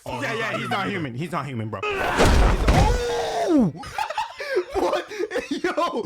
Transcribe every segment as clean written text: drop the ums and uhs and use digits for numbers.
Oh, yeah, he's not human. He's not human, bro. Oh! What? Yo!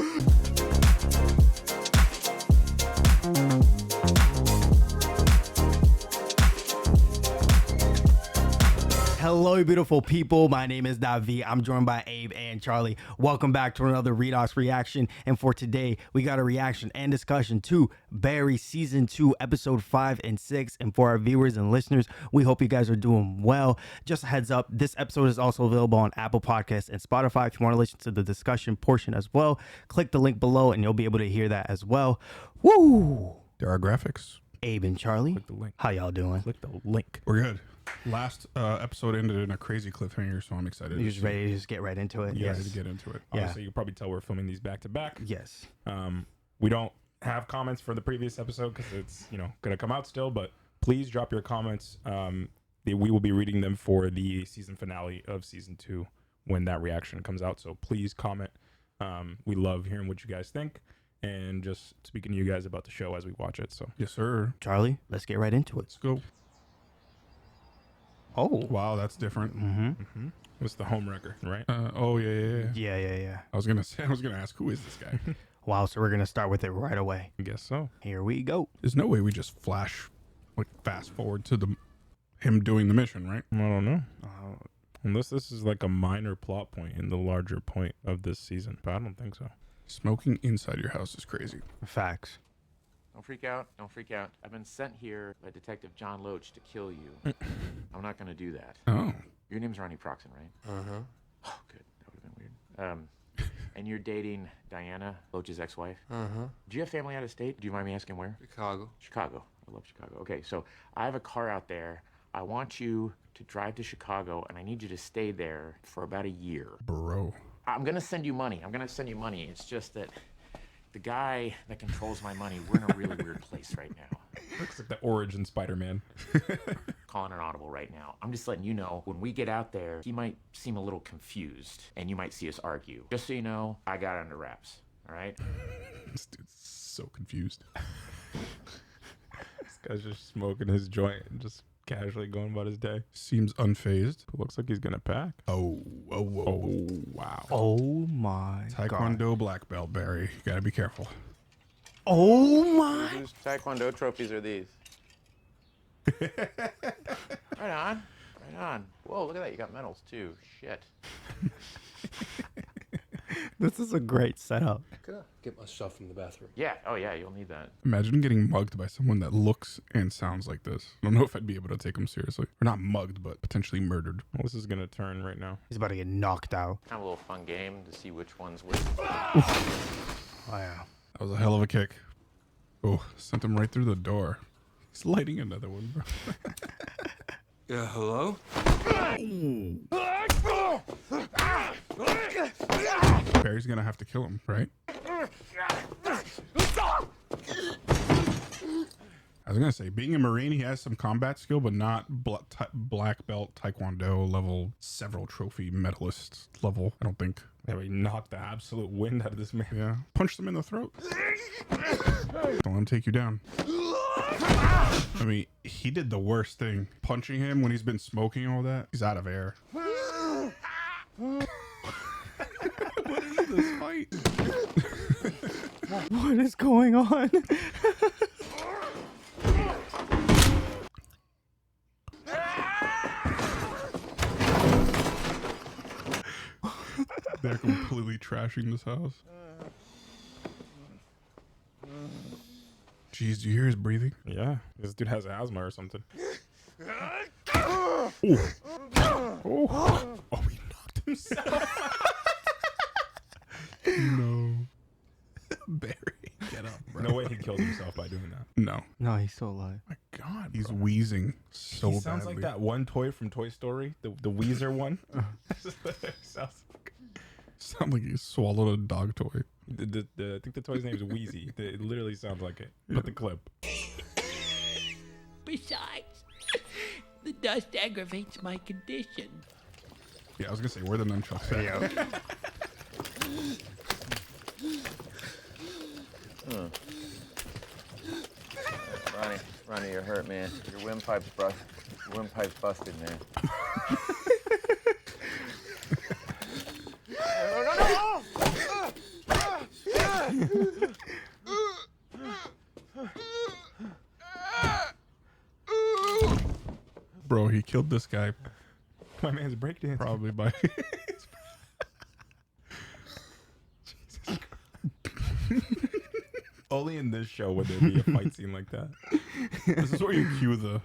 Hello, beautiful people. My name is Davi. I'm joined by Abe and Charlie. Welcome back to another Redox reaction. And for today, we got a reaction and discussion to Barry Season 2, Episode 5 and 6. And for our viewers and listeners, we hope you guys are doing well. Just a heads up, this episode is also available on Apple Podcasts and Spotify. If you want to listen to the discussion portion as well, click the link below and you'll be able to hear that as well. Woo! There are graphics. Abe and Charlie, Click the link. how y'all doing? Click the link. We're good. Last episode ended in a crazy cliffhanger, so I'm excited. You just ready to just get right into it? Yeah, ready to get into it. Yeah. Obviously, you can probably tell we're filming these back to back. Yes. We don't have comments for the previous episode because it's gonna come out still. But please drop your comments. We will be reading them for the season finale of season 2 when that reaction comes out. So please comment. We love hearing what you guys think and just speaking to you guys about the show as we watch it. So yes, sir. Charlie, let's get right into it. Let's go. Oh, Wow, that's different. What's the home wrecker, right? Oh yeah. yeah. I was gonna ask, who is this guy? Wow, so we're gonna start with it right away. I guess so. Here we go. There's no way we just fast forward to him doing the mission, right? I don't know. Unless this is like a minor plot point in the larger point of this season, but I don't think so. Smoking inside your house is crazy. Facts. Don't freak out. Don't freak out. I've been sent here by Detective John Loach to kill you. I'm not going to do that. Oh, Your name's Ronnie Proxon, right? Uh-huh. Oh, good. That would have been weird. And you're dating Diana, Loach's ex-wife? Uh-huh. Do you have family out of state? Do you mind me asking where? Chicago. Chicago. I love Chicago. Okay, so I have a car out there. I want you to drive to Chicago, and I need you to stay there for about a year. bro. I'm going to send you money. It's just that the guy that controls my money, we're in a really weird place right now. Looks like the origin Spider-Man. Calling an audible right now. I'm just letting you know, when we get out there, he might seem a little confused, and you might see us argue. Just so you know, I got it under wraps, all right? This dude's so confused. This guy's just smoking his joint and just casually going about his day. Seems unfazed. Looks like he's gonna pack. Oh, wow. Oh my god. Taekwondo black belt, Barry. You gotta be careful. Oh my. Whose Taekwondo trophies are these? Right on. Whoa, look at that. You got medals, too. Shit. This is a great setup. Could I get my stuff from the bathroom? Yeah. Oh, yeah, you'll need that. Imagine getting mugged by someone that looks and sounds like this. I don't know if I'd be able to take him seriously. Or not mugged, but potentially murdered. Well, this is gonna turn right now. He's about to get knocked out. Have a little fun game to see which ones win. Oh yeah. That was a hell of a kick. Oh, sent him right through the door. He's lighting another one, bro. Yeah, hello? Barry's gonna have to kill him, right? I was gonna say, being a Marine, he has some combat skill, but not black belt Taekwondo level, several trophy medalist level. I don't think. Yeah, we knocked the absolute wind out of this man. Yeah, punch them in the throat. Don't let him take you down. I mean, he did the worst thing. Punching him when he's been smoking all that. He's out of air. What is this fight? What is going on? They're completely trashing this house. Jeez, do you hear his breathing? Yeah, this dude has asthma or something. Oh, he knocked himself. No. Barry, get up, bro. No way he killed himself by doing that. No. No, he's still alive. My God, he's wheezing so He sounds badly. like that one toy from Toy Story, the Weezer one. Sound like he swallowed a dog toy. I think the toy's name is Wheezy. It literally sounds like it. Put the clip. Besides, the dust aggravates my condition. Yeah, I was gonna say, where are the nunchucks at? Ronnie, you're hurt, man. Your windpipe's Windpipe's busted, man. Bro, he killed this guy My man's breakdancing. probably by. Only in this show would there be a fight scene like that. This is where you cue the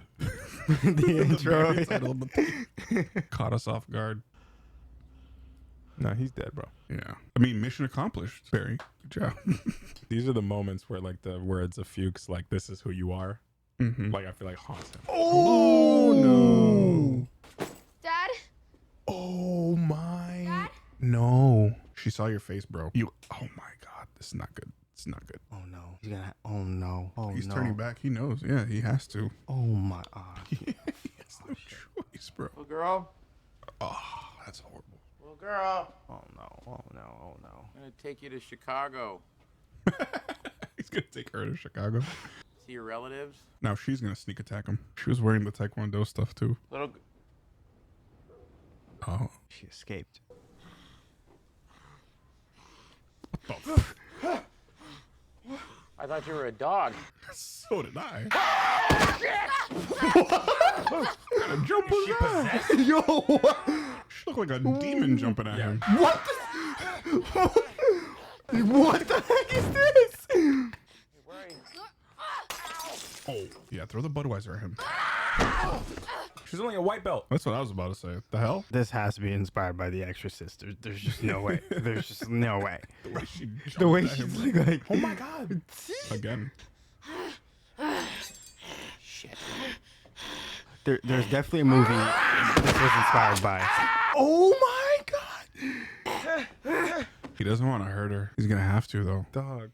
The intro. Barry title, but they caught us off guard. No, he's dead, bro. Yeah, I mean, mission accomplished, Barry. Good job. These are the moments where like the words of Fuchs, like "This is who you are," Mhm. like I feel like haunts him. Oh no! Dad? Oh my! Dad? No, she saw your face, bro. You. Oh my God, this is not good. It's not good. Oh no. He's gonna. Oh no. Oh He's no. turning back. He knows. Yeah, he has to. Oh my. He has no choice, bro. Little girl. Oh, that's horrible. Little girl. Oh no. Oh no. Oh no. I'm gonna take you to Chicago. He's gonna take her to Chicago. See your relatives. Now she's gonna sneak attack him. She was wearing the Taekwondo stuff too. Little. Oh, She escaped. I thought you were a dog. so did I. Jump was that? Yo. What? She looked like a demon jumping at him. What the? What the heck is this? Oh, yeah. Throw the Budweiser at him. She's only a white belt. That's what I was about to say. The hell? This has to be inspired by The Exorcist. There's just no way. There's just no way. The way she jumped The way at she's him. like, Oh my God. Again. Shit. there's definitely a movie this was inspired by. Oh my God. He doesn't want to hurt her. He's gonna have to though. Dog.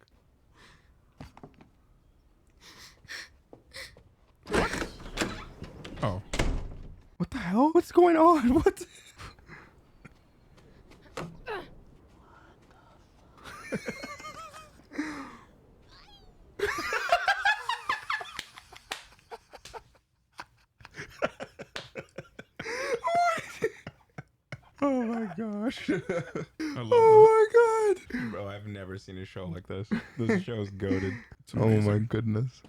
Oh. What the hell? What's going on? What? Oh my gosh. I love Oh my God. Bro, I've never seen a show like this. This show's goated. It's amazing. goodness.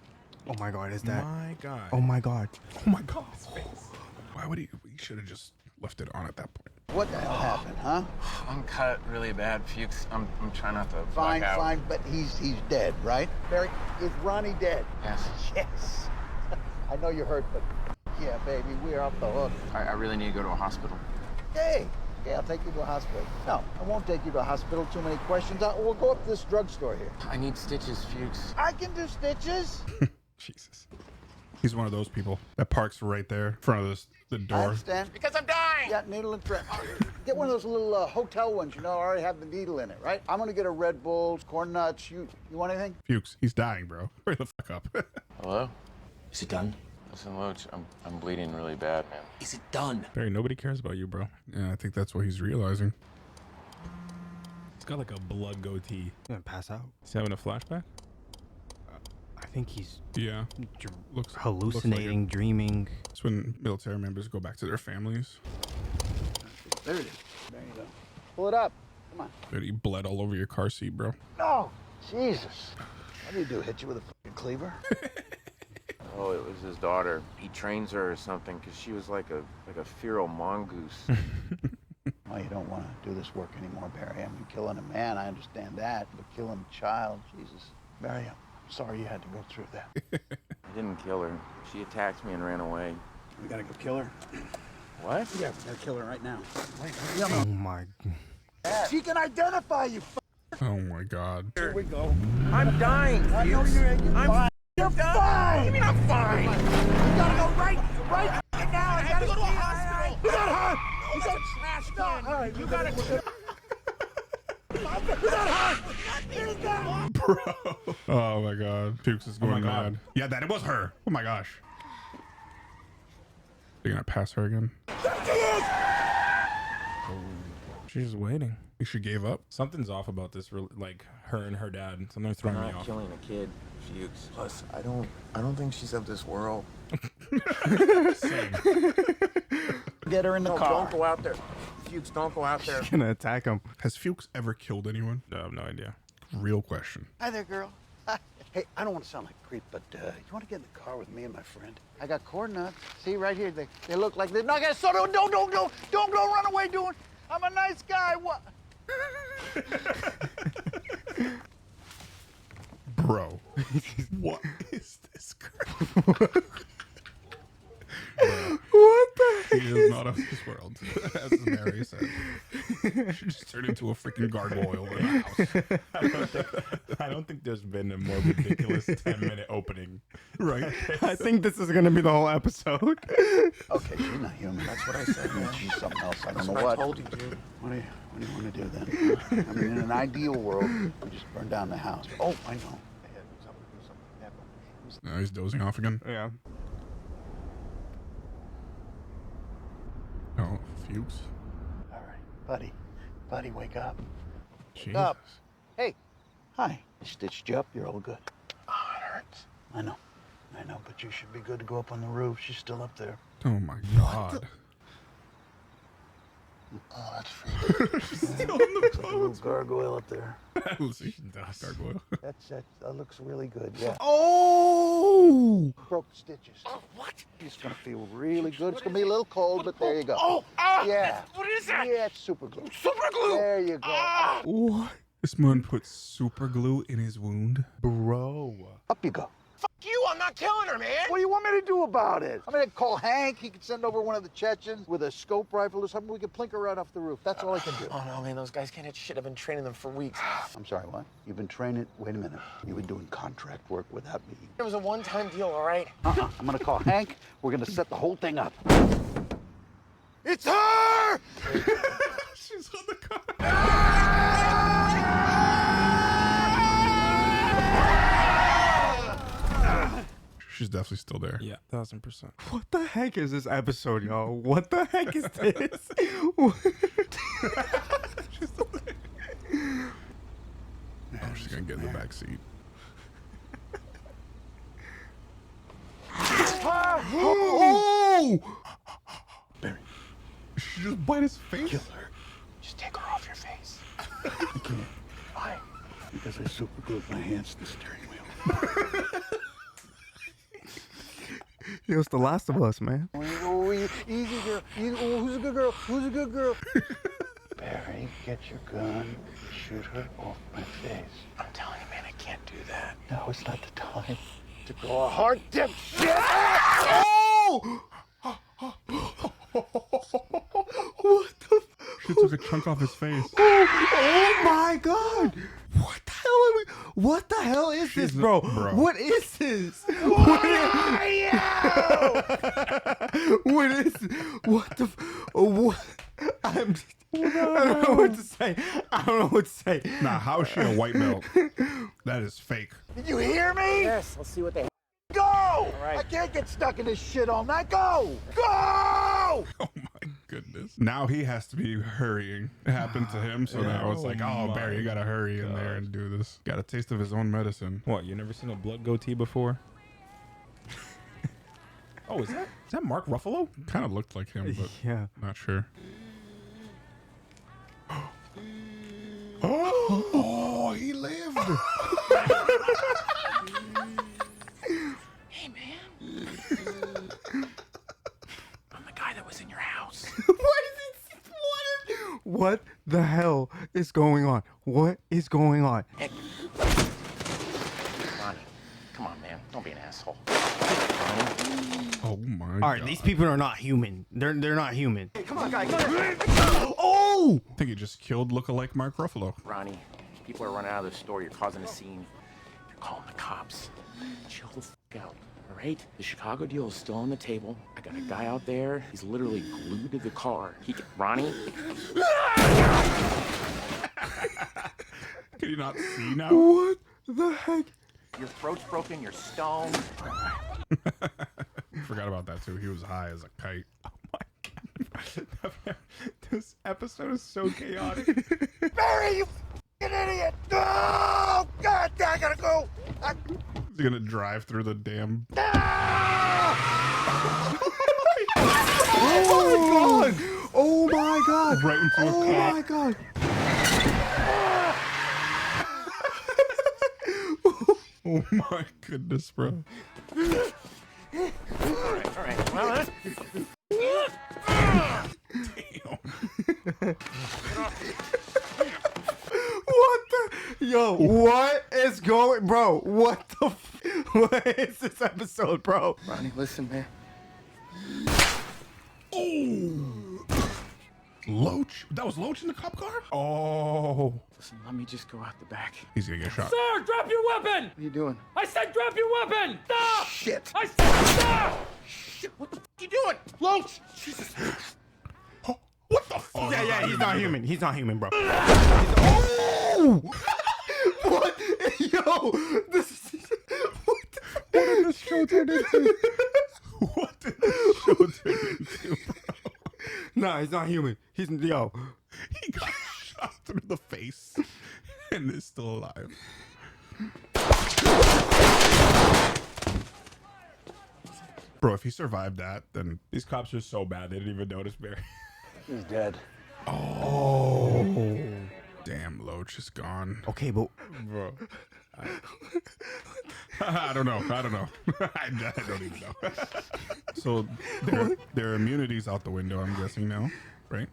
Oh my God. Is that? My God. Oh my God. Oh my God. His face. Why would he? He should have just left it on at that point. What the hell happened, huh? I'm cut really bad, Fuchs. I'm trying not to Fine, black out. fine, but he's dead, right? Barry, is Ronnie dead? Yes. Yes. I know you're hurt, but yeah, baby, we're off the hook. I really need to go to a hospital. Hey, I'll take you to a hospital. No, I won't take you to a hospital. Too many questions. We'll go up to this drugstore here. I need stitches, Fuchs. I can do stitches. Jesus. He's one of those people that parks right there in front of the I door. understand. Because I'm dying. Yeah, needle and thread. Get one of those little hotel ones, already have the needle in it, right? I'm gonna get a Red Bull, corn nuts. You want anything? Fuchs, he's dying, bro. Hurry the fuck up. Hello? Is it done? Listen, Loach, I'm bleeding really bad, man. Is it done? Barry, nobody cares about you, bro. Yeah, I think that's what he's realizing. He's got like a blood goatee. You gonna pass out? He's having a flashback? I think he's Yeah. Looks hallucinating, dreaming. It's when military members go back to their families. There it is. There you go. Pull it up. Come on. Dude, he bled all over your car seat, bro. No, Jesus. What do you do? Hit you with a fucking cleaver? Oh, it was his daughter. He trains her or something because she was like a feral mongoose. Well, you don't want to do this work anymore, Barry. I mean, killing a man, I understand that, but killing a child, Jesus. Barry, I'm sorry you had to go through that. I didn't kill her. She attacked me and ran away. We gotta go kill her. What? Yeah, we gotta kill her right now. Oh my. She can identify you. Oh my God. Here we go. I'm dying. I know you're fine. You're fine. What do you mean I'm fine? You gotta go right now. I gotta go to a hospital. You gotta hurt. No, that's a trash can. All right, You gotta. Bro. Oh my God. Fuchs is going my God. mad. Yeah, that it was her. Oh my gosh. They're gonna pass her again. Oh, She's just waiting. She gave up. Something's off about this, like her and her dad. Something's throwing me Not off. killing a kid, Fuchs. Plus, I don't think she's of this world. Get her in the No, car. don't go out there. Fuchs, don't go out there. Gonna attack him. Has Fuchs ever killed anyone? I have no idea. Real question. Hi there, girl. Hi. Hey, I don't want to sound like a creep, but you want to get in the car with me and my friend? I got corn nuts. See, right here. They look like this. No, I got so don't go run away, doing. I'm a nice guy. What? Bro. What is this girl? Bro, What the she is not of this world, as Mary said. She just turned into a freaking gargoyle in the house. I don't think there's been a more ridiculous 10-minute opening. Right? I think this is gonna be the whole episode. Okay, she's not human. That's what I said, man. She's something else. I don't That's know what what. I told you, dude. What do you want to do then? I mean, in an ideal world, we just burn down the house. Oh, I know. Now he's dozing off again. Yeah. Oh, Fuchs. All right, buddy, wake up. Jesus. Up. Hey, hi. I stitched you up. You're all good. Oh, it hurts. I know, but you should be good to go up on the roof. She's still up there. Oh my God. Oh, that's freaky. She's still in the like a little gargoyle up there. Let's see. Gargoyle. That looks really good. Yeah. Oh! Broke the stitches. Oh, what? It's gonna feel really good. It's gonna be a little cold, but there you go. Oh, yeah. What is that? Yeah, it's super glue. Super glue. There you go. What? This man put super glue in his wound. Bro. Up you go. Fuck you, I'm not killing her, man. What do you want me to do about it? I'm gonna call Hank. He can send over one of the Chechens with a scope rifle or something. We can plink her right off the roof. That's all I can do. Oh no, man, those guys can't hit shit. I've been training them for weeks. I'm sorry, what? You've been training? Wait a minute. You've been doing contract work without me. It was a one-time deal, all right? I'm gonna call Hank. We're gonna set the whole thing up. It's her! She's on the car. She's definitely still there. Yeah, 1000%. What the heck is this episode, y'all? What the heck is this? She's still there. Oh, she's gonna get in the back seat. Oh! Barry, She just bite his face. kill her. Just take her off your face. I can't. Why? Because I super glued my hands to the steering wheel. He was the last of us, man. Oh, easy, girl. Oh, who's a good girl? Who's a good girl? Barry, get your gun. Shoot her off my face. I'm telling you, man, I can't do that. No, it's not the time to go a hard dip shit. Oh! What the? She took a chunk off his face. Oh my God! What the hell are we? What the hell is this, bro? bro. What is this? What are you? What is? What the? What? I don't know what to say. I don't know what to say. Nah, how is she a white belt? That is fake. Did you hear me? Yes, let's see what they. Go! right. I can't get stuck in this shit all night. Go! Go! Oh my goodness. Now he has to be hurrying. It happened to him, so now it's like, oh, my Barry, you gotta hurry in there and do this. Got a taste of his own medicine. What, you never seen a blood goatee before? Oh, is that Mark Ruffalo? Kind of looked like him, but Yeah. not sure. Oh, he lived. Hey, man. I'm the guy that was in your house. What the hell is going on? What is going on? Ronnie, come on, man. Don't be an asshole. Oh my All right, God. these people are not human. They're not human. Come on, guy. Come on. Oh! I think he just killed lookalike Mark Ruffalo. Ronnie, people are running out of the store. You're causing a scene. You're calling the cops. Chill the f out, all right? The Chicago deal is still on the table. I got a guy out there. He's literally glued to the car. Ronnie? Can you not see now? What the heck? Your throat's broken. You're stoned. Forgot about that too. He was high as a kite. This episode is so chaotic. Barry, you f***ing idiot! Oh, God, I gotta go. He's gonna drive through the damn. Oh my god! Oh my god! Right into a Oh cop. my god! Oh my goodness, bro. All right. Well, What the? Yo, what is going, bro? What the? What is this episode, bro? Ronnie, listen, man. Loach? That was Loach in the cop car? Oh. Listen, let me just go out the back. He's gonna get shot. Sir, drop your weapon! What are you doing? I said drop your weapon! Stop! Shit. I said stop! Shit, what the f*** you doing? Loach! Jesus. Oh, what the fuck? Yeah, he's not human. He's not human, bro. Oh! What? Yo, this is what did this show turn into? What did this show turn into, bro? Nah, he's not human. He's yo. He got shot through the face and is still alive. Bro, if he survived that, then These cops are so bad. They didn't even notice Barry. He's dead. oh, damn, Loach is gone. Okay, but Bro. I don't know. I don't even know. So their immunity's out the window, I'm guessing now, right?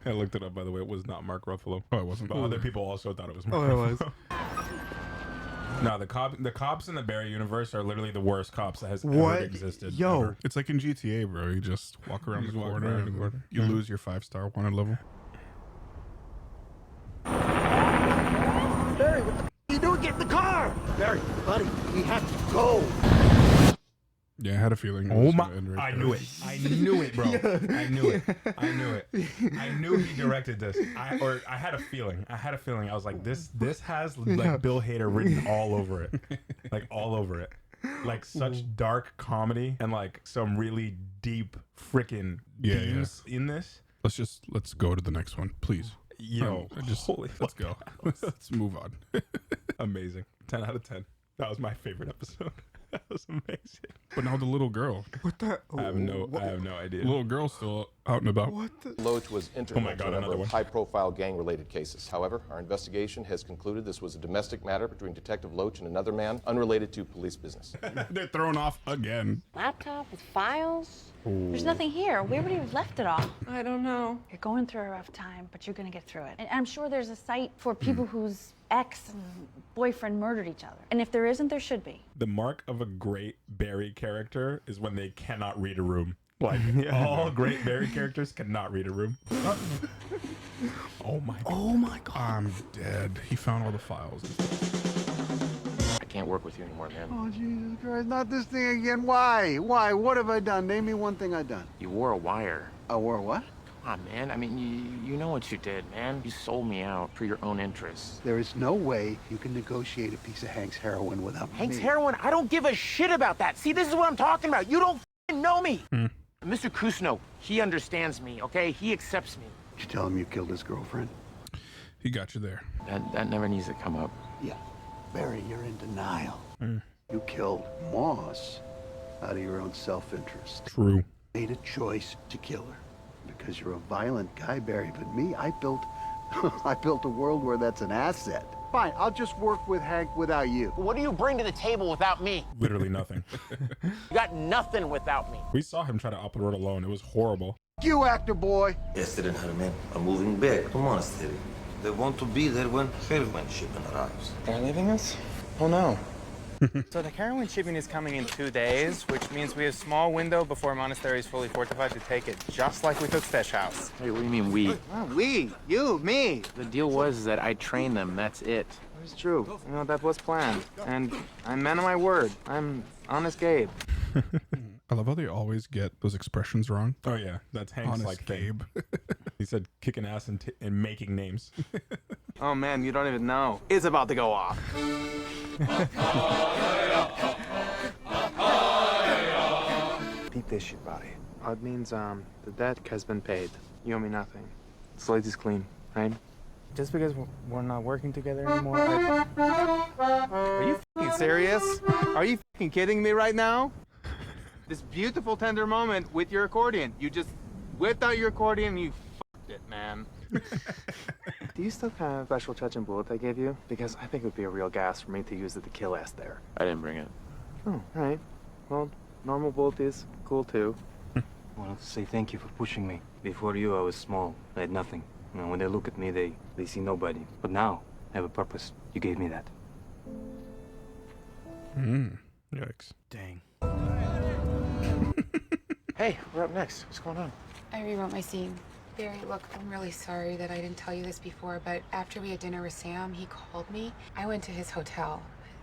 I looked it up, by the way. It was not Mark Ruffalo. Oh, it wasn't. But other people also thought it was Mark it Ruffalo. No, the cops in the Barry universe are literally the worst cops that has What? ever existed. Yo. ever. It's like in GTA, bro. You just walk around You the just walk corner around and the corner. you lose your 5-star wanted level. Barry, what the f*** you doing? Get in the car! Barry, buddy, we have to go. Yeah, I had a feeling. Oh was my! gonna end right I there. knew it. I knew it, bro. I knew it. I knew it. I knew he directed this. I had a feeling. I was like, this has like Bill Hader written all over it, like all over it, like such dark comedy and like some really deep freaking Yeah, themes in this. Let's go to the next one, please. Yo, Holy let's go. Let's move on. Amazing. 10 out of 10. That was my favorite episode. That was amazing. But now the little girl. what the? I have no idea. Little girl's still out and about. What the? Loach was integral Oh my God, to a number another of one. high-profile gang-related cases. However, our investigation has concluded this was a domestic matter between Detective Loach and another man unrelated to police business. They're thrown off again. Laptop with files? There's nothing here. Where would he have left it all? I don't know. You're going through a rough time, but you're gonna get through it. And I'm sure there's a site for people whose ex and boyfriend murdered each other. And if there isn't, there should be. The mark of a great Barry character is when they cannot read a room. Like all great Barry characters cannot read a room. Oh my God. Oh my god. I'm dead. He found all the files. I can't work with you anymore, man. Oh, Jesus Christ, not this thing again. Why? Why? What have I done? Name me one thing I've done. You wore a wire. I wore what? Come on, man. I mean, you know what you did, man. You sold me out for your own interests. There is no way you can negotiate a piece of Hank's heroin without Hank's me. heroin? I don't give a shit about that. See, this is what I'm talking about. You don't f***ing know me. Mr. Kusno, he understands me, okay? He accepts me. Did you tell him you killed his girlfriend? He got you there. That never needs to come up. Yeah. Barry, you're in denial. You killed Moss out of your own self-interest. True. Made a choice to kill her. Because you're a violent guy, Barry, but me, I built a world where that's an asset. Fine, I'll just work with Hank without you. What do you bring to the table without me? Literally nothing. You got nothing without me. We saw him try to operate alone. It was horrible. You actor boy. Esther and her men are moving back to monastery. They want to be there when heroin shipment arrives. They're leaving us? Oh no. So the heroin shipping is coming in 2 days, which means we have a small window before monastery is fully fortified to take it, just like we took Stesh House. Hey, what do you mean we? Oh, we, you, me. The deal was that I trained them, that's it. It's true. You know, that was planned. And I'm man of my word. I'm honest Gabe. I love how they always get those expressions wrong. Oh yeah, that's Hank's Honest like thing. Gabe. He said kicking ass and making names. Oh man, you don't even know. It's about to go off. Beat this shit, buddy. It means, the debt has been paid. You owe me nothing. Slate is clean, right? Just because we're not working together anymore. Are you f***ing serious? Are you f***ing kidding me right now? This beautiful, tender moment with your accordion. You just whipped out your accordion and you f***ed it, man. Do you still have special Chechen bullet I gave you? Because I think it would be a real gas for me to use it to kill ass there. I didn't bring it. Oh, all right. Well, normal bullet is cool too. I want to say thank you for pushing me. Before you, I was small. I had nothing. You know, when they look at me, they see nobody. But now, I have a purpose. You gave me that. Yikes. Dang. Hey, we're up next. What's going on? I rewrote my scene. Barry, look, I'm really sorry that I didn't tell you this before, but after we had dinner with Sam, he called me. I went to his hotel.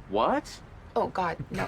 What? Oh, God, no.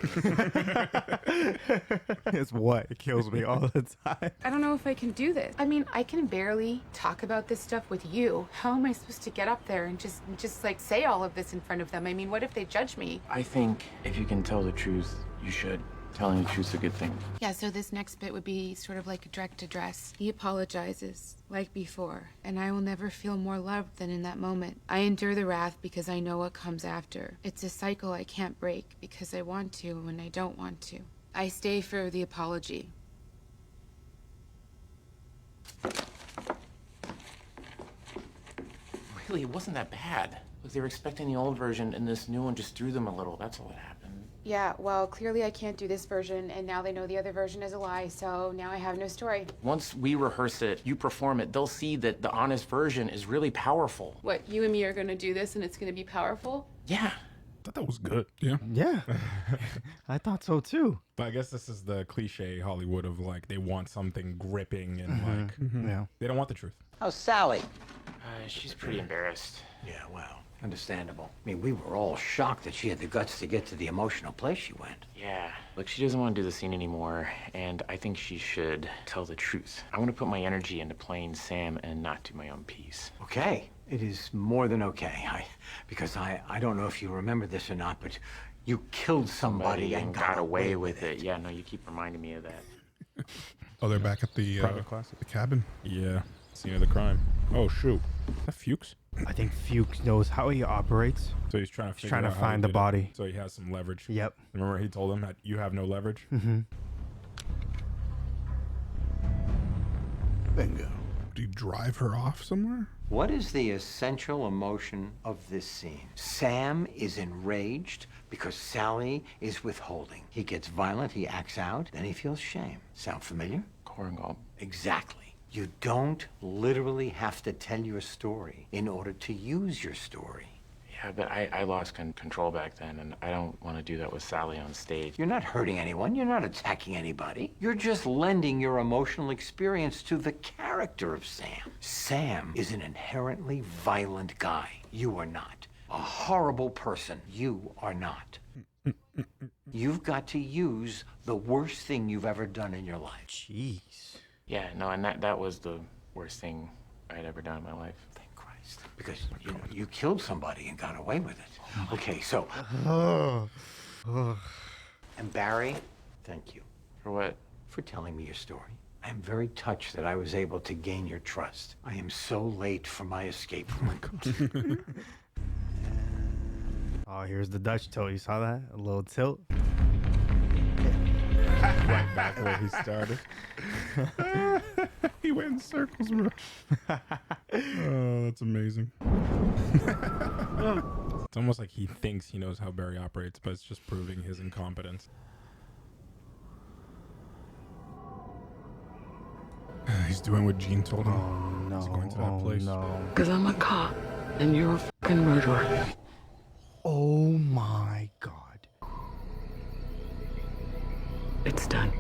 It's what? It kills me all the time. I don't know if I can do this. I mean, I can barely talk about this stuff with you. How am I supposed to get up there and just like say all of this in front of them? I mean, what if they judge me? I think if you can tell the truth, you should. Telling the truth's a good thing. Yeah, so this next bit would be sort of like a direct address. He apologizes, like before, and I will never feel more loved than in that moment. I endure the wrath because I know what comes after. It's a cycle I can't break because I want to when I don't want to. I stay for the apology. Really, it wasn't that bad. Look, they were expecting the old version, and this new one just threw them a little. That's all that happened. Yeah, well, clearly I can't do this version, and now they know the other version is a lie, so now I have no story. Once we rehearse it, you perform it, they'll see that the honest version is really powerful. What, you and me are gonna do this and it's gonna be powerful? Yeah. I thought that was good. Yeah. Yeah. I thought so too. But I guess this is the cliche Hollywood of like they want something gripping and like Yeah. they don't want the truth. How's Sally? She's pretty embarrassed. Yeah, well, understandable. I mean, we were all shocked that she had the guts to get to the emotional place she went. Yeah. Look, she doesn't want to do the scene anymore, and I think she should tell the truth. I want to put my energy into playing Sam and not do my own piece. Okay. It is more than okay. Because I don't know if you remember this or not, but you killed somebody and got away with it. Yeah, no, you keep reminding me of that. Oh, they're back at the Private class. the cabin. Yeah. Scene of the crime. Oh shoot. Is that Fuchs? I think Fuchs knows how he operates. So he's trying to He's trying to out how he find the did it. body. So he has some leverage. Yep. Remember he told him that you have no leverage? Mm-hmm. Bingo. Do you drive her off somewhere? What is the essential emotion of this scene? Sam is enraged because Sally is withholding. He gets violent, he acts out, then he feels shame. Sound familiar? Korngold. Exactly. You don't literally have to tell your story in order to use your story. Yeah, but I lost control back then, and I don't want to do that with Sally on stage. You're not hurting anyone. You're not attacking anybody. You're just lending your emotional experience to the character of Sam. Sam is an inherently violent guy. You are not. A horrible person. You are not. You've got to use the worst thing you've ever done in your life. Jeez. Yeah, no, and that was the worst thing I'd ever done in my life. Thank Christ. Because you killed somebody and got away with it. Okay, so. And Barry, thank you. For what? For telling me your story. I am very touched that I was able to gain your trust. I am so late for my escape room. Oh, here's the Dutch tilt. You saw that? A little tilt. Right back where he started. He went in circles, bro. Oh, that's amazing. It's almost like he thinks he knows how Barry operates, but it's just proving his incompetence. He's doing what Gene told him. Oh, no. He's going to that place. No. Because I'm a cop and you're a fucking murderer. Oh my God. It's done.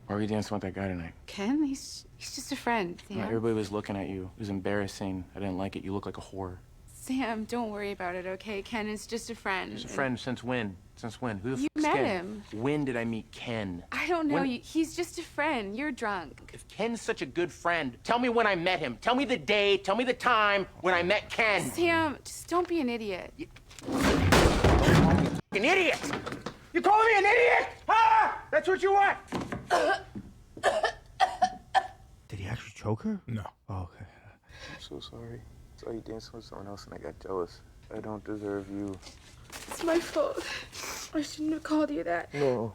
Why were you dancing with that guy tonight? Ken, he's just a friend, Sam. Everybody was looking at you. It was embarrassing. I didn't like it. You look like a whore. Sam, don't worry about it, okay? Ken is just a friend. He's a friend since when? Since when? Who the You f***'s met Ken? him. When did I meet Ken? I don't know. When- He's just a friend. You're drunk. If Ken's such a good friend, tell me when I met him. Tell me the day, tell me the time when I met Ken. Sam, just don't be an idiot. An idiot! You calling me an idiot? Huh? That's what you want? Did he actually choke her? No. Oh, okay. I'm so sorry. I saw you dancing with someone else and I got jealous. I don't deserve you. It's my fault. I shouldn't have called you that. No.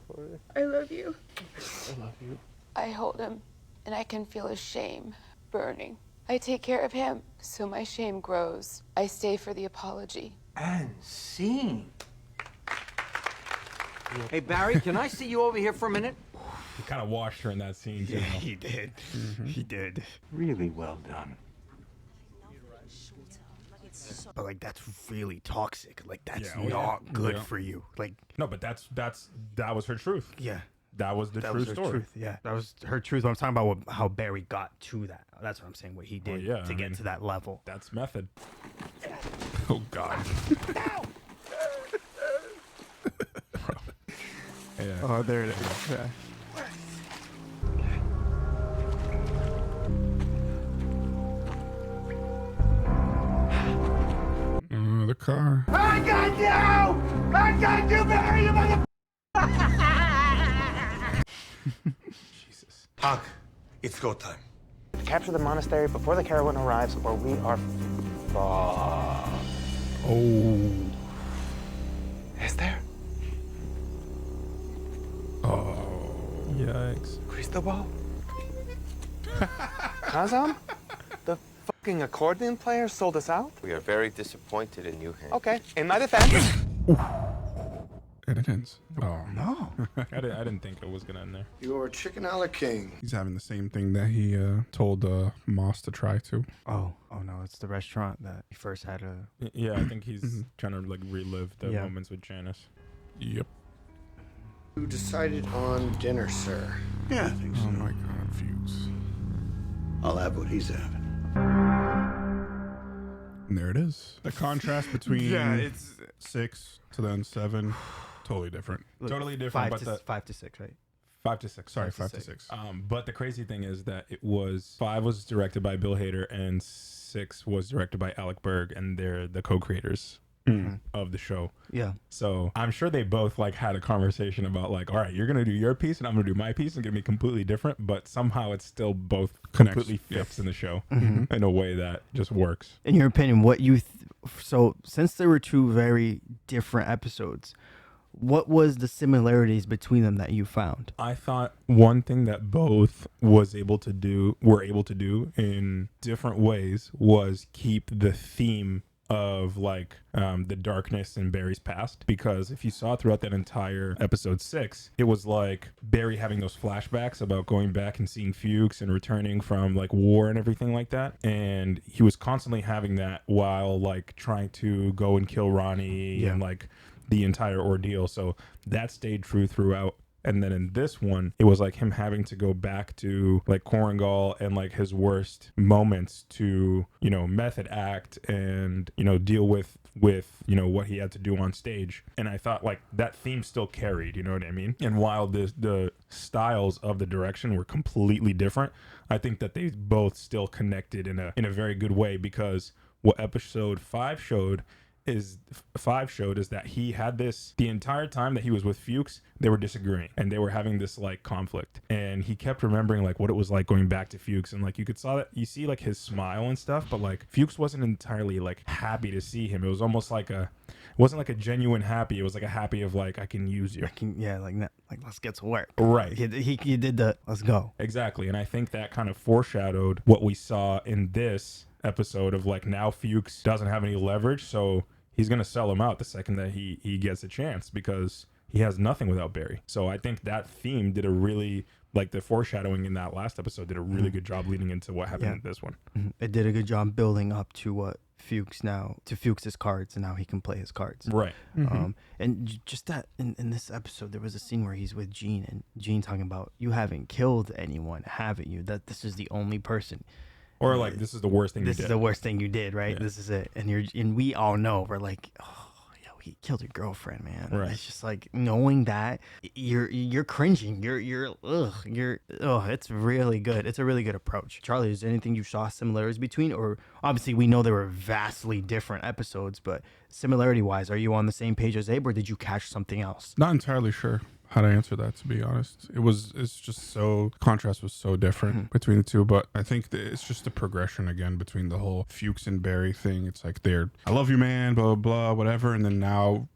I love you. I love you. I hold him, and I can feel his shame burning. I take care of him, so my shame grows. I stay for the apology. And scene. Hey, Barry, can I see you over here for a minute? He kind of washed her in that scene, too. Yeah, he did. He did. Really well done. But like that's really toxic. Like that's Yeah, not good yeah. for you. Like No, but that was her truth. yeah. That was the That true was her story. truth. Yeah, that was her truth. I'm talking about how Barry got to that. That's what I'm saying. What he did yeah, to I get mean, to that level. That's method. Oh God. Yeah. Oh, there it is. Yeah. The car. I got you! I got you, Barry, you mother... Jesus. Huck, it's go time. Capture the monastery before the caravan arrives, or we are fucked. Oh. Is there? Oh. Yikes. Cristobal? Kazam? The fucking accordion player sold us out? We are very disappointed in you, Hank. Okay, in my defense. And it ends. Oh. No. I didn't think it was gonna end there. You're chicken a la king. He's having the same thing that he told Moss to try to. Oh no! It's the restaurant that he first had a. Yeah, I think he's trying to like relive the Yeah. moments with Janice. Yep. You decided on dinner, sir. Yeah, I think so. Oh my God, Fuchs. I'll have what he's having. And there it is. The contrast between Yeah, it's 6 to then 7, totally different. Totally different, but 5 to 6, right? 5 to 6. Sorry, 5 to 5 to 6. But the crazy thing is that it was 5 was directed by Bill Hader and 6 was directed by Alec Berg, and they're the co-creators of the show. Yeah. So I'm sure they both like had a conversation about like, all right, you're gonna do your piece and I'm gonna do my piece and gonna be completely different, but somehow it's still both completely fits in the show in a way that just works. In your opinion, what you so since there were two very different episodes, what was the similarities between them that you found? I thought one thing that both were able to do in different ways was keep the theme of like the darkness in Barry's past, because if you saw throughout that entire episode 6, it was like Barry having those flashbacks about going back and seeing Fuchs and returning from like war and everything like that, and he was constantly having that while like trying to go and kill Ronnie and like the entire ordeal. So that stayed true throughout. And then in this one, it was like him having to go back to like Korengal and like his worst moments to, you know, method act and, you know, deal with, you know, what he had to do on stage. And I thought like that theme still carried, you know what I mean? And while the styles of the direction were completely different, I think that they both still connected in a very good way, because what episode 5 showed is that he had this the entire time that he was with Fuchs. They were disagreeing and they were having this like conflict, and he kept remembering like what it was like going back to Fuchs, and like you see like his smile and stuff, but like Fuchs wasn't entirely like happy to see him. It was almost like it wasn't like a genuine happy. It was like a happy of like, I can use you. Like let's get to work. Right. He did the let's go. Exactly. And I think that kind of foreshadowed what we saw in this episode of like, now Fuchs doesn't have any leverage, so he's gonna sell him out the second that he gets a chance, because he has nothing without Barry. So I think that theme did a really, like the foreshadowing in that last episode did a really good job leading into what happened in this one. It did a good job building up to what Fuchs's cards, and now he can play his cards. Right. And just that in this episode, there was a scene where he's with Gene, and Gene talking about, you haven't killed anyone, haven't you? That this is the only person. Or like, this is the worst thing you did. This is the worst thing you did, right? Yeah. This is it. And we all know, we're like, oh, yo, he killed your girlfriend, man. Right. It's just like, knowing that, you're cringing. It's really good. It's a really good approach. Charlie, is there anything you saw similarities between? Or obviously we know there were vastly different episodes, but similarity wise, are you on the same page as Abe, or did you catch something else? Not entirely sure how to answer that, to be honest. It's just so, contrast was so different between the two, but I think that it's just the progression again between the whole Fuchs and Barry thing. It's like I love you, man, blah, blah, blah, whatever. And then now,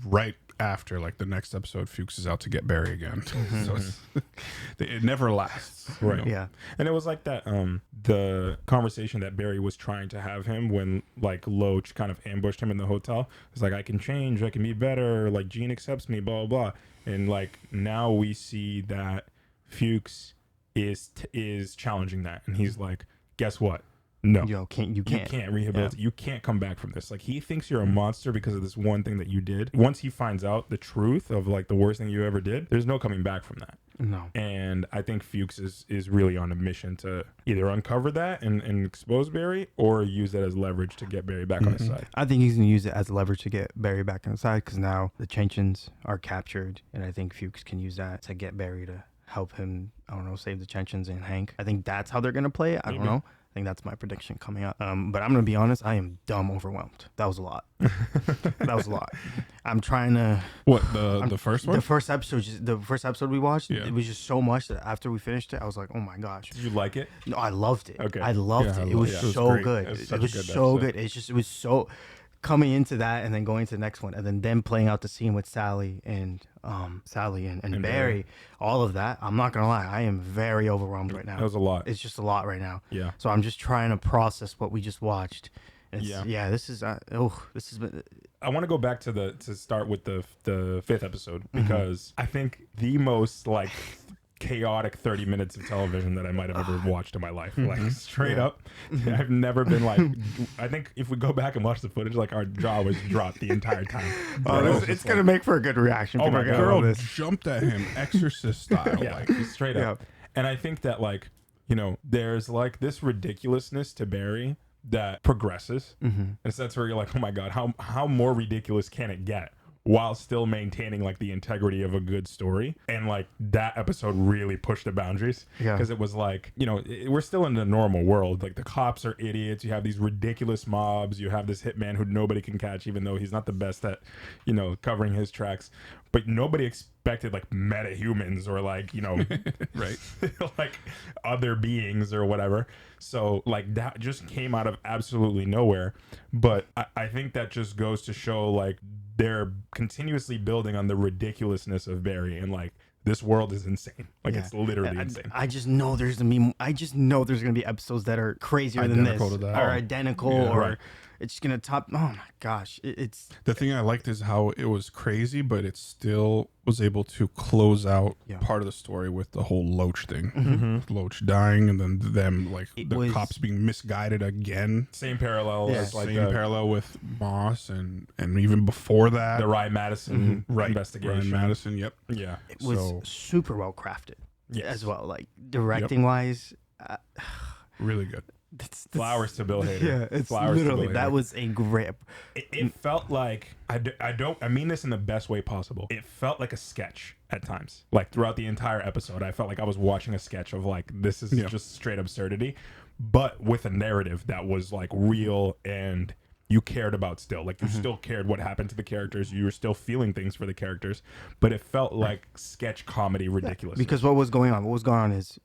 right after, like the next episode, Fuchs is out to get Barry again. So it never lasts. Right. Yeah. And it was like that, the conversation that Barry was trying to have him when like Loach kind of ambushed him in the hotel. It's like, I can change, I can be better, like Gene accepts me, blah, blah, blah. And like now we see that Fuchs is challenging that. And he's like, guess what? No, you can't rehabilitate. You can't come back from this. Like, he thinks you're a monster because of this one thing that you did. Once he finds out the truth of like the worst thing you ever did, there's no coming back from that. No. And I think Fuchs is really on a mission to either uncover that and expose Barry, or use that as leverage to get Barry back on his side. I think he's going to use it as leverage to get Barry back on his side, because now the Chenchins are captured, and I think Fuchs can use that to get Barry to help him, I don't know, save the Chenchins and Hank. I think that's how they're going to play it. I don't know. I think that's my prediction coming up. But I'm going to be honest, I am dumb overwhelmed. That was a lot. That was a lot. I'm trying to... What, the first one? The first episode we watched, it was just so much that after we finished it, I was like, oh my gosh. Did you like it? No, I loved it. Okay. I loved it. It was so good. It was so good. It's just, it was so... Coming into that and then going to the next one and then playing out the scene with Sally and Barry, all of that. I'm not gonna lie, I am very overwhelmed right now. That was a lot. It's just a lot right now. Yeah. So I'm just trying to process what we just watched. This is this has been. I want to go back to start with the fifth episode, because I think the most like chaotic 30 minutes of television that I might have ever watched in my life. Like, straight up, I've never been like, I think if we go back and watch the footage, like our jaw was dropped the entire time. It's gonna make for a good reaction. Oh my God. Girl jumped at him Exorcist style. Like straight up. And I think that, like, you know, there's like this ridiculousness to Barry that progresses. And so that's where you're like, oh my God, how more ridiculous can it get, while still maintaining like the integrity of a good story. And like that episode really pushed the boundaries, because it was like, you know, we're still in the normal world. Like, the cops are idiots. You have these ridiculous mobs. You have this hitman who nobody can catch, even though he's not the best at, you know, covering his tracks. But nobody expected like metahumans or like, you know, right, like other beings or whatever. So like that just came out of absolutely nowhere. But I think that just goes to show like they're continuously building on the ridiculousness of Barry, and like this world is insane. Like it's literally insane. I just know there's gonna be episodes that are crazier than this, or identical, or it's just gonna top. Oh my gosh, it's the thing I liked is how it was crazy, but it still was able to close out part of the story with the whole Loach thing. Loach dying, and then them like the cops being misguided again. Same parallel as like parallel with Moss, and even before that, the Ryan Madison investigation. Ryan Madison, yeah. It was super well crafted as well, like directing wise. Really good. Flowers to Bill Hader. Yeah, it's Flowers literally that was a great. It felt like I mean this in the best way possible. It felt like a sketch at times. Like throughout the entire episode, I felt like I was watching a sketch of like, this is just straight absurdity, but with a narrative that was like real and you cared about still. Like you still cared what happened to the characters. You were still feeling things for the characters, but it felt like sketch comedy ridiculous. Because what was going on is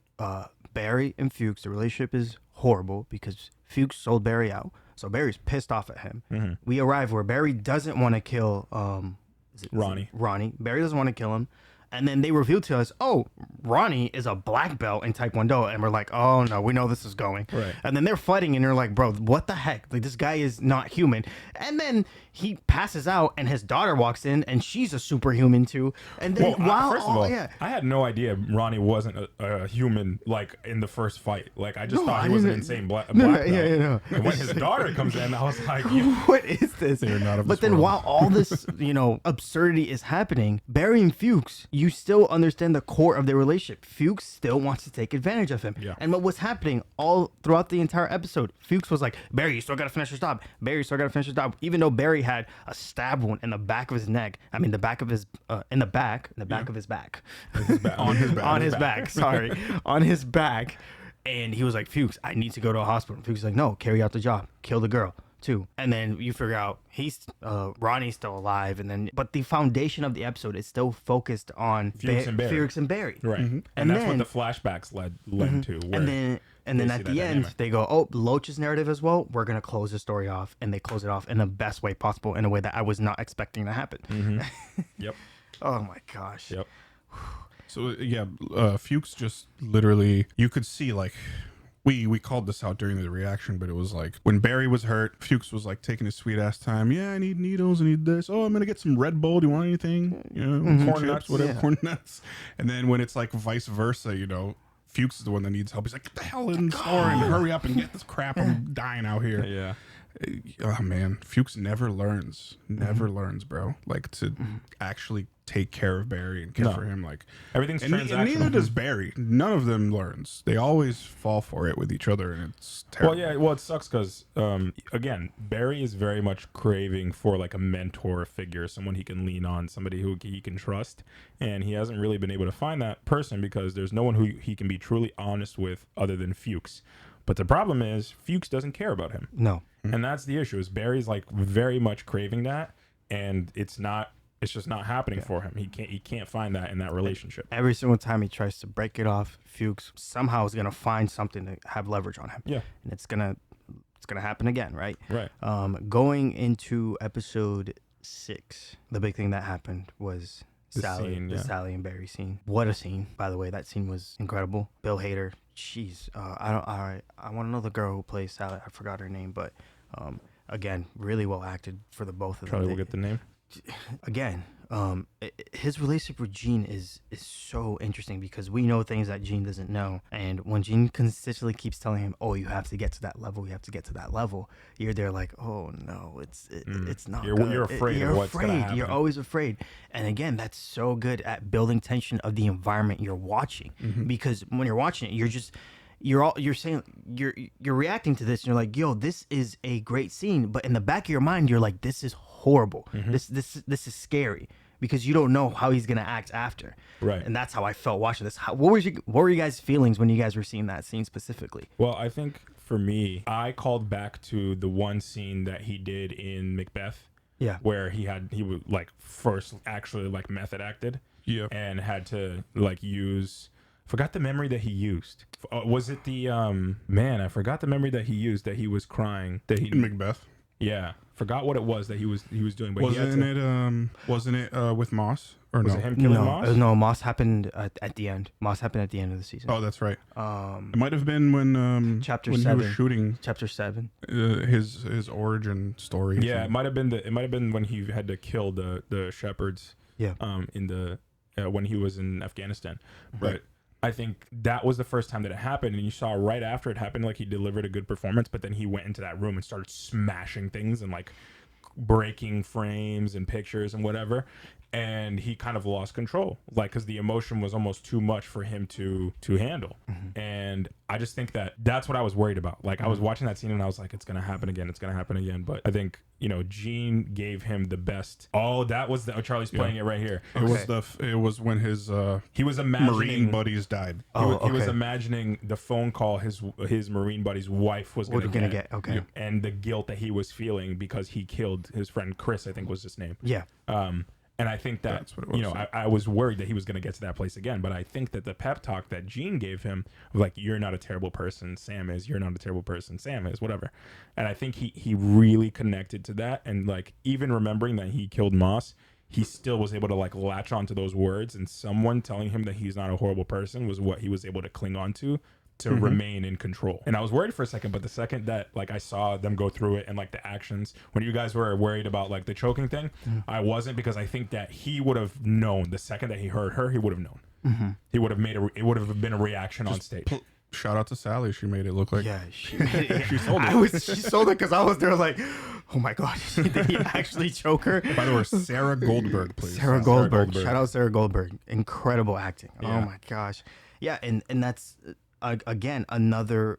Barry and Fuchs, the relationship is horrible because Fuchs sold Barry out. So Barry's pissed off at him. We arrive where Barry doesn't want to kill Ronnie. Barry doesn't want to kill him. And then they reveal to us, oh, Ronnie is a black belt in Taekwondo. And we're like, oh, no, we know this is going. Right. And then they're fighting, and they're like, bro, what the heck? Like, this guy is not human. And then he passes out, and his daughter walks in, and she's a superhuman, too. And then first of all, I had no idea Ronnie wasn't a human, like, in the first fight. Like, I just thought he was an insane black belt. And when his daughter comes in, I was like, what is this? They're not of but this then world. while all this, absurdity is happening, Barry and Fuchs, you still understand the core of their relationship. Fuchs still wants to take advantage of him. Yeah. And what was happening all throughout the entire episode, Fuchs was like, Barry, you still got to finish your job. Barry, you still got to finish your job. Even though Barry had a stab wound in the back of his neck. I mean, the back of his, in the back of his back. On his back. Sorry. On his back. And he was like, Fuchs, I need to go to a hospital. Fuchs was like, no, carry out the job. Kill the girl. too. And then you figure out Ronnie's still alive, but the foundation of the episode is still focused on Fuchs and Barry. Right. Mm-hmm. And that's what the flashbacks led to. Where and then at the end, they go, oh, Loach's narrative as well. We're going to close the story off. And they close it off in the best way possible, in a way that I was not expecting to happen. Mm-hmm. Yep. Oh, my gosh. Yep. So, yeah, Fuchs just literally, you could see, like, we called this out during the reaction, but it was like, when Barry was hurt, Fuchs was, like, taking his sweet-ass time. Yeah, I need needles, I need this. Oh, I'm going to get some Red Bull. Do you want anything? You know, corn nuts, whatever, corn nuts. And then when it's, like, vice versa, you know, Fuchs is the one that needs help. He's like, get the hell in the store and hurry up and get this crap. I'm dying out here. Yeah. Oh, man. Fuchs never learns. Never learns, bro. Like, to actually take care of Barry and care for him. Like, everything's transactional. And neither does Barry. None of them learns. They always fall for it with each other, and it's terrible. Well, yeah. Well, it sucks because, again, Barry is very much craving for, like, a mentor figure, someone he can lean on, somebody who he can trust. And he hasn't really been able to find that person because there's no one who he can be truly honest with other than Fuchs. But the problem is Fuchs doesn't care about him. No. And that's the issue. Is Barry's like very much craving that, and it's just not happening for him. He can't find that in that relationship. Every single time he tries to break it off, Fuchs somehow is gonna find something to have leverage on him. Yeah. And it's gonna happen again, right? Right. Going into episode 6, the big thing that happened was the Sally and Barry scene. What a scene, by the way. That scene was incredible. Bill Hader. Jeez. I want to know the girl who plays Sally. I forgot her name, but again, really well acted for the both of them. Charlie will get the name. Again, his relationship with Gene is so interesting because we know things that Gene doesn't know, and when Gene consistently keeps telling him, "Oh, you have to get to that level. You have to get to that level," you're there like, "Oh no, it's not." You're afraid of what's gonna happen. You're always afraid, and again, that's so good at building tension of the environment you're watching because when you're watching it, you're reacting to this and you're like, yo, this is a great scene, but in the back of your mind you're like, this is horrible. This is scary because you don't know how he's gonna act after. Right. And that's how I felt watching this. What were you guys' feelings when you guys were seeing that scene specifically? Well, I think for me, I called back to the one scene that he did in Macbeth. Yeah. Where he would like first actually like method acted. Yeah. And had to like use. Forgot the memory that he used. Was it the I forgot the memory that he used that he was crying that he in Macbeth. Yeah, forgot what it was that he was doing. But wasn't it with Moss or was no? it him killing Moss? No, Moss happened at the end. Moss happened at the end of the season. Oh, that's right. It might have been when Chapter when 7. he was shooting. Chapter 7. His origin story. Yeah, it might have been when he had to kill the shepherds. Yeah. In the when he was in Afghanistan, but. Right. I think that was the first time that it happened, and you saw right after it happened, like he delivered a good performance, but then he went into that room and started smashing things and like breaking frames and pictures and whatever, and he kind of lost control, like because the emotion was almost too much for him to handle. And I just think that's what I was worried about. Like I was watching that scene and I was like, it's gonna happen again. But I think Gene gave him the best. Oh, that was Charlie's playing it right here. It was when his he was imagining Marine buddies died. He was imagining the phone call his Marine buddy's wife was gonna get. Okay. And the guilt that he was feeling because he killed his friend Chris, I think was his name. Yeah. And I think that, I was worried that he was going to get to that place again. But I think that the pep talk that Gene gave him, of like, you're not a terrible person, Sam is. You're not a terrible person, Sam is, whatever. And I think he really connected to that. And, like, even remembering that he killed Moss, he still was able to, like, latch onto those words. And someone telling him that he's not a horrible person was what he was able to cling on to remain in control. And I was worried for a second, but the second that like I saw them go through it and like the actions, when you guys were worried about like the choking thing, I wasn't, because I think that he would have known the second that he heard her, he would have known. He would have it would have been a reaction on stage. Shout out to Sally. She made it look like she sold it. She sold it because I was there like, oh my god, did he actually choke her? By the way, Sarah Goldberg, please. Sarah Goldberg. Shout out Sarah Goldberg. Incredible acting. Yeah. Oh my gosh. Yeah, and that's again another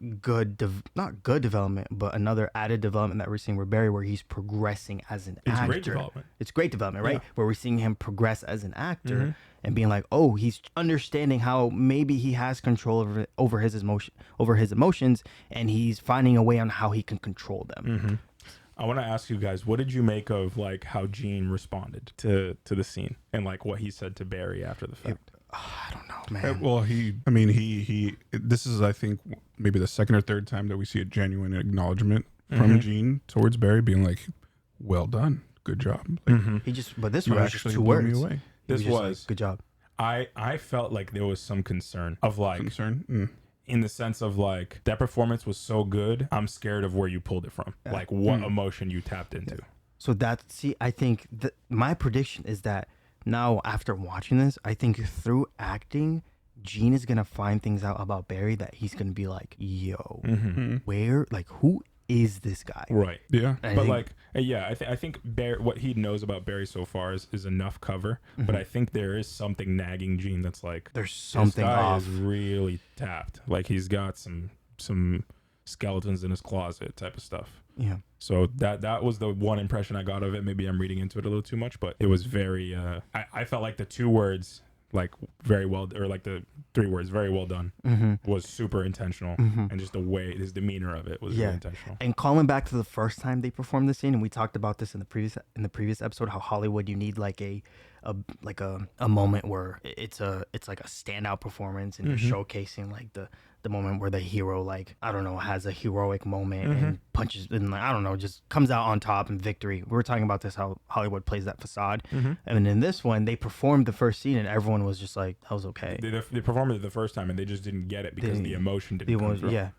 not good development, but another added development that we're seeing with Barry, where he's progressing as an actor. It's great development, right? Yeah. Where we're seeing him progress as an actor and being like, oh, he's understanding how maybe he has control over his emotions, and he's finding a way on how he can control them. I want to ask you guys, what did you make of like how Gene responded to the scene and like what he said to Barry after the fact? I don't know, man. Well, this is, I think, maybe the second or third time that we see a genuine acknowledgement from Gene towards Barry, being like, "Well done, good job." Like, He just, but this you was just actually 2 blew words. me away. This He just was like, good job. I felt like there was some concern of like in the sense of like that performance was so good, I'm scared of where you pulled it from, like what emotion you tapped into. So I think my prediction is that now after watching this, I think through acting, Gene is gonna find things out about Barry that he's gonna be like, yo, where, like, who is this guy? Right. Yeah. But like, yeah, I think Barry, what he knows about Barry so far is enough cover. But I think there is something nagging Gene that's like, there's something this guy off. is really tapped. Like he's got some skeletons in his closet type of stuff. Yeah. So that was the one impression I got of it. Maybe I'm reading into it a little too much, but it was very. I felt like the 2 words, like very well, or like the 3 words, very well done, was super intentional, and just the way his demeanor of it was really intentional. And calling back to the first time they performed the scene, and we talked about this in the previous episode, how Hollywood, you need like a moment where it's like a standout performance, and you're showcasing like the moment where the hero, like, I don't know, has a heroic moment and punches and, like, I don't know, just comes out on top in victory. We were talking about this, how Hollywood plays that facade. And in this one, they performed the first scene and everyone was just like, that was okay. They performed it the first time and they just didn't get it because the emotion didn't come through. Yeah.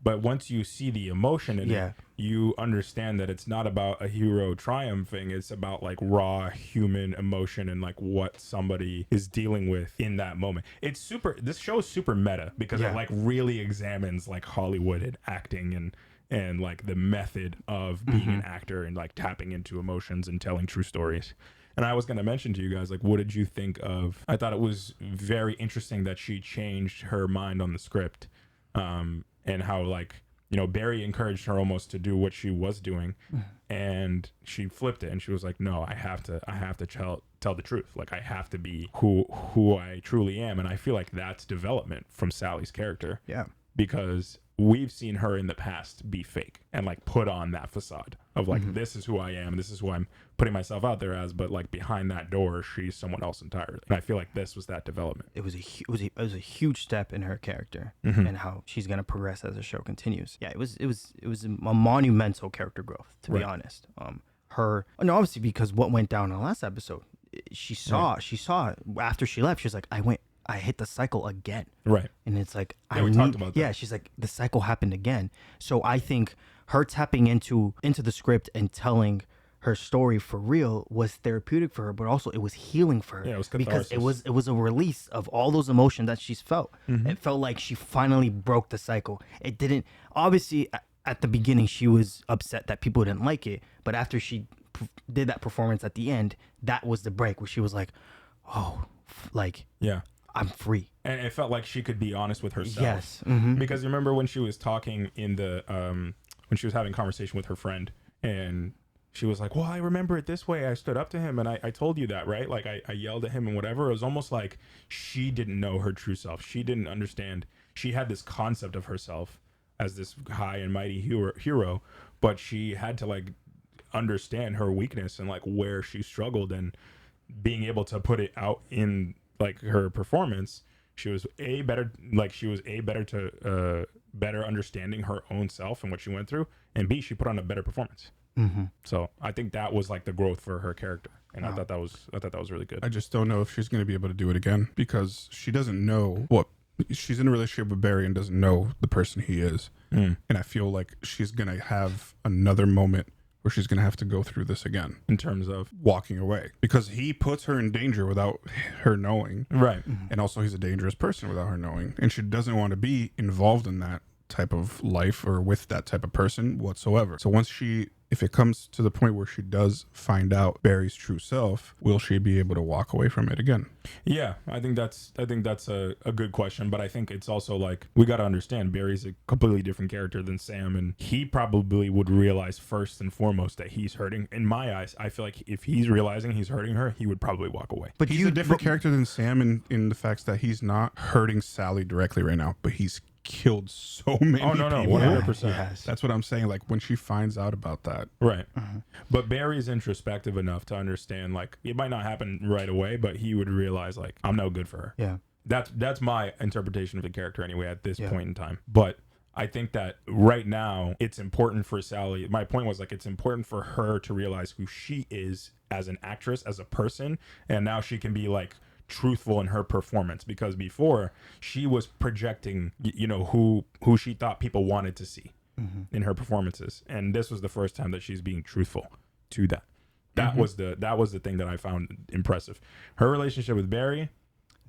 But once you see the emotion in it, you understand that it's not about a hero triumphing. It's about like raw human emotion and like what somebody is dealing with in that moment. This show is super meta because it like really examines like Hollywood and acting and like the method of being an actor and like tapping into emotions and telling true stories. And I was going to mention to you guys, like, what did you think of? I thought it was very interesting that she changed her mind on the script, and how, like, you know, Barry encouraged her almost to do what she was doing, and she flipped it and she was like, no, I have to tell the truth. Like, I have to be who I truly am. And I feel like that's development from Sally's character. Yeah. Because we've seen her in the past be fake and like put on that facade of like, this is who I am, this is who I'm putting myself out there as, but like behind that door, she's someone else entirely. And I feel like this was that development. It was a huge step in her character and how she's gonna progress as the show continues. Yeah, it was a monumental character growth, to be honest. Obviously because what went down in the last episode, she saw after she left, she was like, I hit the cycle again. Right. And it's like, we talked about that. Yeah, she's like, the cycle happened again. So I think her tapping into the script and telling her story for real was therapeutic for her, but also it was healing for her. Yeah, it was because catharsis. it was a release of all those emotions that she's felt. It felt like she finally broke the cycle. It didn't, obviously at the beginning she was upset that people didn't like it, but after she did that performance at the end, that was the break where she was like, oh, like, yeah, I'm free. And it felt like she could be honest with herself. Yes. Because remember when she was talking in the when she was having a conversation with her friend, and she was like, well, I remember it this way. I stood up to him and I told you that, right? Like I yelled at him and whatever. It was almost like she didn't know her true self. She didn't understand. She had this concept of herself as this high and mighty hero, but she had to like understand her weakness and like where she struggled, and being able to put it out in like her performance, she was better understanding her own self and what she went through, and B, she put on a better performance. So I think that was like the growth for her character, and I thought that was really good. I just don't know if she's going to be able to do it again, because she doesn't know what she's in a relationship with Barry and doesn't know the person he is. And I feel like she's going to have another moment where she's going to have to go through this again in terms of walking away, because he puts her in danger without her knowing. Right. And also he's a dangerous person without her knowing. And she doesn't want to be involved in that type of life or with that type of person whatsoever. So if it comes to the point where she does find out Barry's true self, will she be able to walk away from it again? Yeah, I think that's a good question, but I think it's also like, we got to understand Barry's a completely different character than Sam, and he probably would realize first and foremost that he's hurting. In my eyes, I feel like if he's realizing he's hurting her, he would probably walk away. But he's a different character than Sam in the fact that he's not hurting Sally directly right now, but he's killed so many Oh, no, people. 100%. Yes. That's what I'm saying. Like when she finds out about that. Right. But Barry's introspective enough to understand, like, it might not happen right away, but he would realize, like, I'm no good for her. Yeah. That's my interpretation of the character anyway at this Yeah. point in time. But I think that right now it's important for Sally. My point was, like, it's important for her to realize who she is as an actress, as a person, and now she can be, like, truthful in her performance, because before she was projecting, you know, who she thought people wanted to see in her performances, and this was the first time that she's being truthful to that. That was the thing that I found impressive. Her relationship with Barry,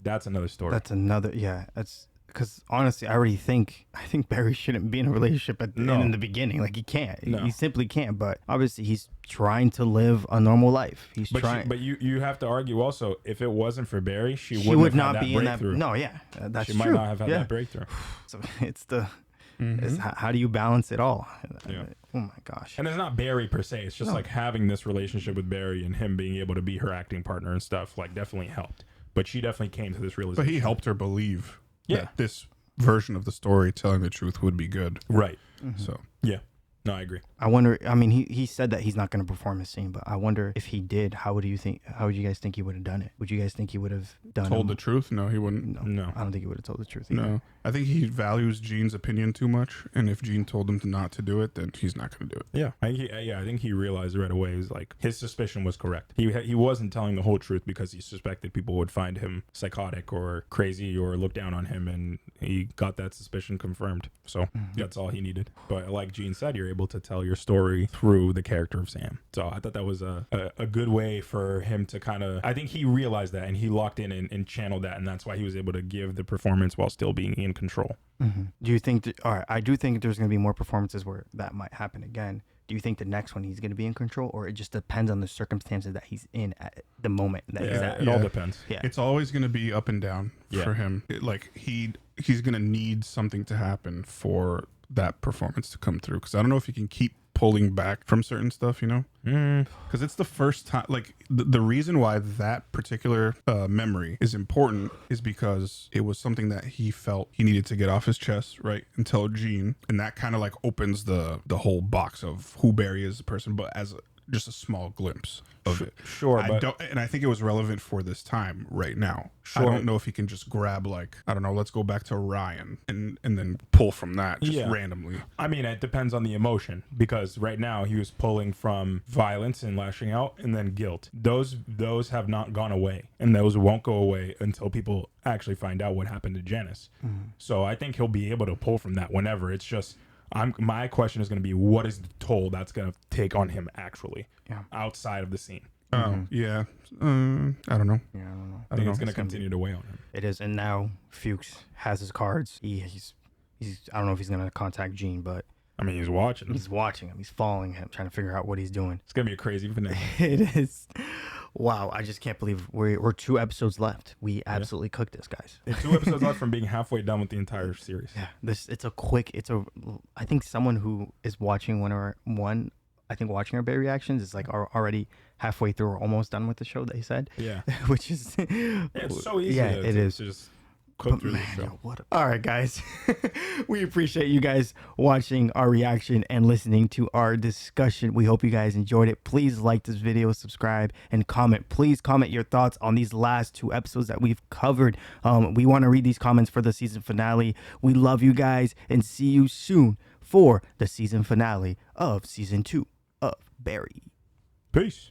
that's another story. That's another, yeah. That's because honestly, I think Barry shouldn't be in a relationship in the beginning. Like he can't. No. He simply can't. But obviously, he's trying to live a normal life. He's trying. But you have to argue also, if it wasn't for Barry, she would wouldn't not have had be that in that. breakthrough. No, yeah, that's she true. might not have had that breakthrough. So it's the. It's how do you balance it all? Yeah. Oh my gosh. And it's not Barry per se. It's just like having this relationship with Barry and him being able to be her acting partner and stuff, like, definitely helped. But she definitely came to this realization. But he helped her believe Yeah. that this version of the story, telling the truth, would be good. Right. So Yeah. No, I agree. I wonder. I mean, he said that he's not going to perform the scene, but I wonder if he did. How would you guys think he would have done it? Would you guys think he would have done told the truth? No, he wouldn't. No. I don't think he would have told the truth either. No, I think he values Gene's opinion too much, and if Gene told him not to do it, then he's not going to do it. Yeah. I think he realized right away, is like, his suspicion was correct. He wasn't telling the whole truth because he suspected people would find him psychotic or crazy or look down on him, and he got that suspicion confirmed. So that's all he needed. But like Gene said, you're able to tell your story through the character of Sam. So I thought that was a good way for him to kind of, I think he realized that and he locked in and channeled that, and that's why he was able to give the performance while still being in control. Do you think all right, I do think there's going to be more performances where that might happen again. Do you think the next one he's going to be in control, or it just depends on the circumstances that he's in at the moment that he's at? It all depends. Yeah. It's always going to be up and down for him. He's going to need something to happen for that performance to come through, because I don't know if he can keep pulling back from certain stuff, you know, because it's the first time. Like the reason why that particular memory is important is because it was something that he felt he needed to get off his chest, right, and tell Gene, and that kind of like opens the whole box of who Barry is as a person, but as just a small glimpse of it. Sure, and I think it was relevant for this time right now. I don't know if he can just grab, like, I don't know, let's go back to Ryan and then pull from that just randomly. I mean, it depends on the emotion, because right now he was pulling from violence and lashing out and then guilt. Those have not gone away, and those won't go away until people actually find out what happened to Janice. So I think he'll be able to pull from that whenever. It's just, my question is going to be, what is the toll that's going to take on him actually outside of the scene? I don't know. Yeah, I don't know. I think it's going to continue to weigh on him. It is, and now Fuchs has his cards. He's I don't know if he's going to contact Gene, but I mean, he's watching. He's watching him. He's following him, trying to figure out what he's doing. It's going to be a crazy finale. It is. Wow, I just can't believe we're 2 episodes left. We absolutely cooked this, guys. 2 episodes left from being halfway done with the entire series. Yeah, I think someone who is watching watching our Bay reactions is like already halfway through or almost done with the show, they said. Yeah. Which is it's so easy. Yeah, it is. To just cook through the show. All right, guys. We appreciate you guys watching our reaction and listening to our discussion. We hope you guys enjoyed it. Please like this video, subscribe, and comment. Please comment your thoughts on these last 2 episodes that we've covered. We want to read these comments for the season finale. We love you guys, and see you soon for the season finale of season 2 of Barry. Peace.